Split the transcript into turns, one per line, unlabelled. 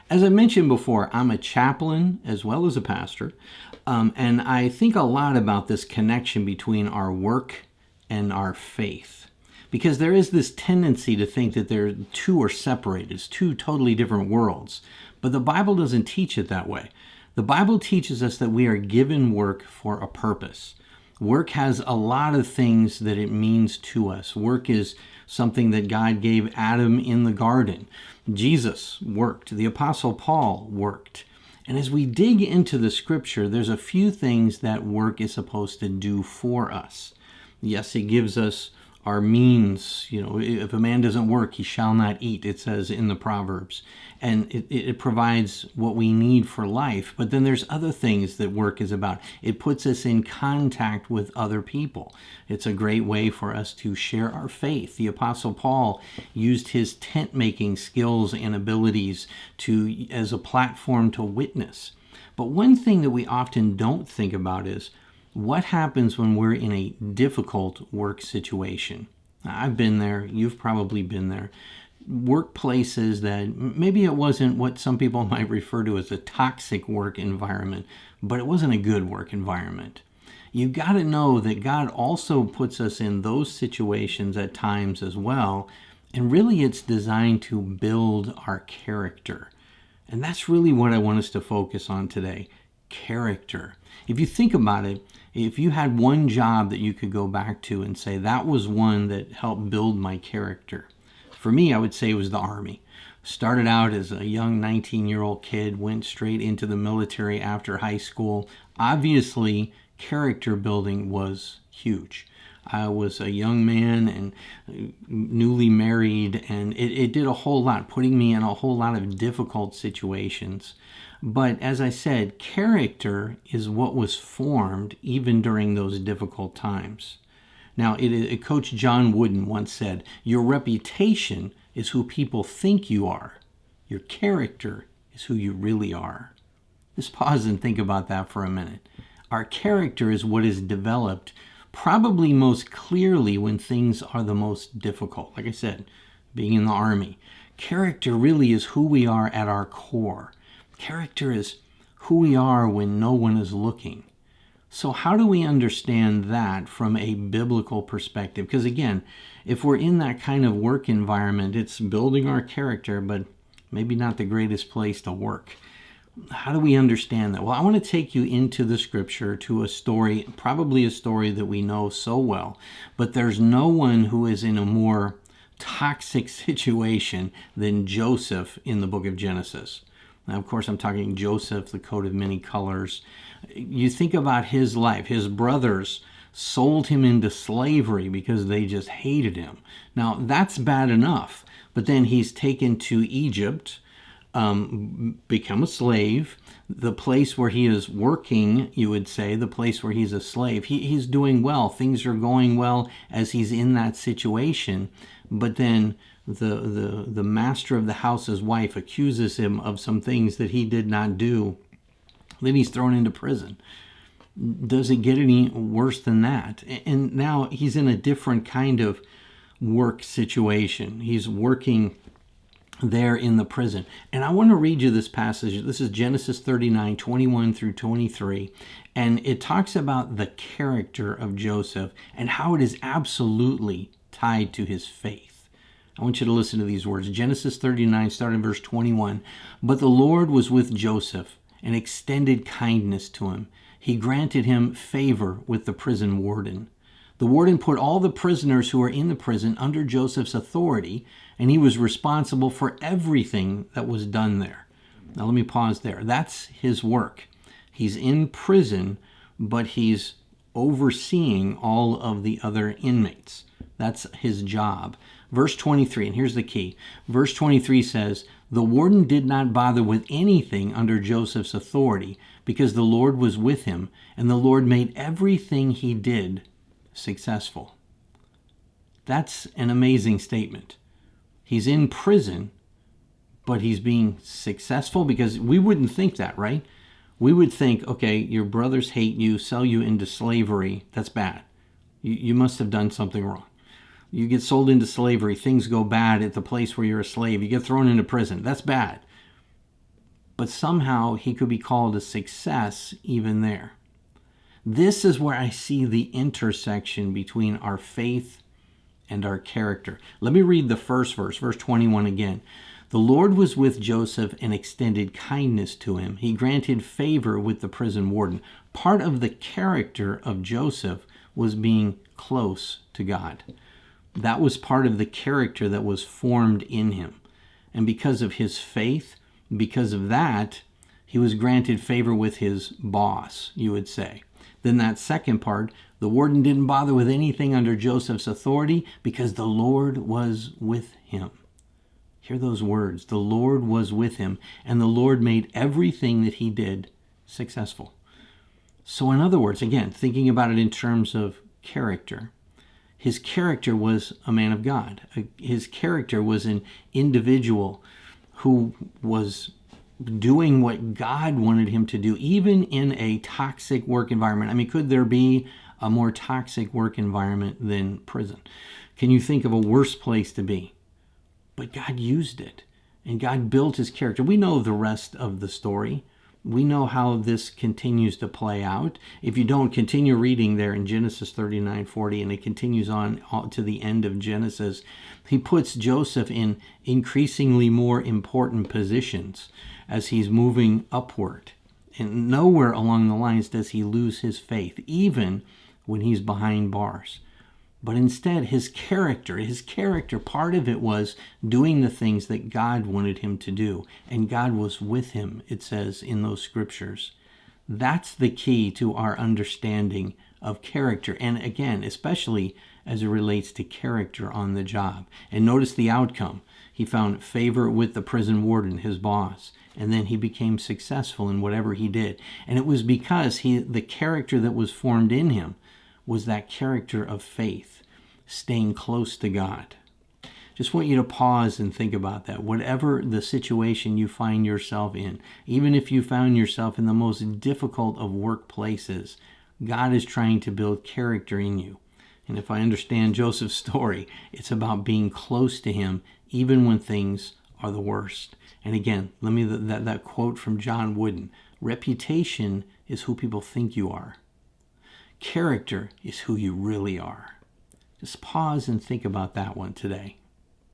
As I mentioned before, I'm a chaplain as well as a pastor, and I think a lot about this connection between our work and our faith. Because there is this tendency to think that they're two are separated, it's two totally different worlds. But the Bible doesn't teach it that way. The Bible teaches us that we are given work for a purpose. Work has a lot of things that it means to us. Work is something that God gave Adam in the garden. Jesus worked. The Apostle Paul worked. And as we dig into the scripture, there's a few things that work is supposed to do for us. Yes, it gives us our means. If a man doesn't work, he shall not eat, it says in the Proverbs. And it provides what we need for life. But then there's other things that work is about. It puts us in contact with other people. It's a great way for us to share our faith. The Apostle Paul used his tent-making skills and abilities as a platform to witness. But one thing that we often don't think about is what happens when we're in a difficult work situation. I've been there. You've probably been there. Workplaces that maybe it wasn't what some people might refer to as a toxic work environment, but it wasn't a good work environment. You got to know that God also puts us in those situations at times as well, and really it's designed to build our character. And that's really what I want us to focus on today, character. If you think about it, if you had one job that you could go back to and say, that was one that helped build my character. For me, I would say it was the Army. Started out as a young 19-year-old kid, went straight into the military after high school. Obviously, character building was huge. I was a young man and newly married, and it did a whole lot, putting me in a whole lot of difficult situations. But as I said, character is what was formed even during those difficult times. Now, Coach John Wooden once said, your reputation is who people think you are. Your character is who you really are. Just pause and think about that for a minute. Our character is what is developed probably most clearly when things are the most difficult. Like I said, being in the Army. Character really is who we are at our core. Character is who we are when no one is looking. So how do we understand that from a biblical perspective? Because again, if we're in that kind of work environment, it's building our character, but maybe not the greatest place to work. How do we understand that? Well, I want to take you into the scripture to a story, probably a story that we know so well, but there's no one who is in a more toxic situation than Joseph in the book of Genesis. Now, of course, I'm talking Joseph, the coat of many colors. You think about his life. His brothers sold him into slavery because they just hated him. Now, that's bad enough. But then he's taken to Egypt, become a slave. The place where he is working, you would say, the place where he's a slave, he's doing well. Things are going well as he's in that situation. But then the master of the house's wife accuses him of some things that he did not do. Then he's thrown into prison. Does it get any worse than that? And now he's in a different kind of work situation. He's working there in the prison. And I want to read you this passage. This is Genesis 39, 21 through 23. And it talks about the character of Joseph and how it is absolutely tied to his faith. I want you to listen to these words. Genesis 39, starting verse 21. But the Lord was with Joseph and extended kindness to him. He granted him favor with the prison warden. The warden put all the prisoners who were in the prison under Joseph's authority, and he was responsible for everything that was done there. Now let me pause there. That's his work. He's in prison, but he's overseeing all of the other inmates. That's his job. Verse 23, and here's the key. Verse 23 says, the warden did not bother with anything under Joseph's authority because the Lord was with him, and the Lord made everything he did successful. That's an amazing statement. He's in prison, but he's being successful, because we wouldn't think that, right? We would think, okay, your brothers hate you, sell you into slavery. That's bad. You must have done something wrong. You get sold into slavery. Things go bad at the place where you're a slave. You get thrown into prison. That's bad. but somehow he could be called a success even there. This is where I see the intersection between our faith and our character. Let me read the first verse, verse 21 again. The Lord was with Joseph and extended kindness to him. He granted favor with the prison warden. Part of the character of Joseph was being close to God. That was part of the character that was formed in him. And because of his faith, because of that, he was granted favor with his boss, you would say. Then that second part, the warden didn't bother with anything under Joseph's authority because the Lord was with him. Hear those words. The Lord was with him, and the Lord made everything that he did successful. So in other words, again, thinking about it in terms of character, his character was a man of God. His character was an individual who was doing what God wanted him to do, even in a toxic work environment. I mean, could there be a more toxic work environment than prison? Can you think of a worse place to be? But God used it, and God built his character. We know the rest of the story. We know how this continues to play out. If you don't, continue reading there in Genesis 39:40, and it continues on to the end of Genesis. He puts Joseph in increasingly more important positions as he's moving upward. And nowhere along the lines does he lose his faith, even when he's behind bars. But instead, his character, part of it was doing the things that God wanted him to do. And God was with him, it says in those scriptures. That's the key to our understanding of character. And again, especially as it relates to character on the job. And notice the outcome. He found favor with the prison warden, his boss. And then he became successful in whatever he did. And it was because the character that was formed in him was that character of faith, staying close to God. Just want you to pause and think about that. Whatever the situation you find yourself in, even if you found yourself in the most difficult of workplaces, God is trying to build character in you. And if I understand Joseph's story, it's about being close to him even when things are the worst. And again, let me that quote from John Wooden, reputation is who people think you are. Character is who you really are. Just pause and think about that one today.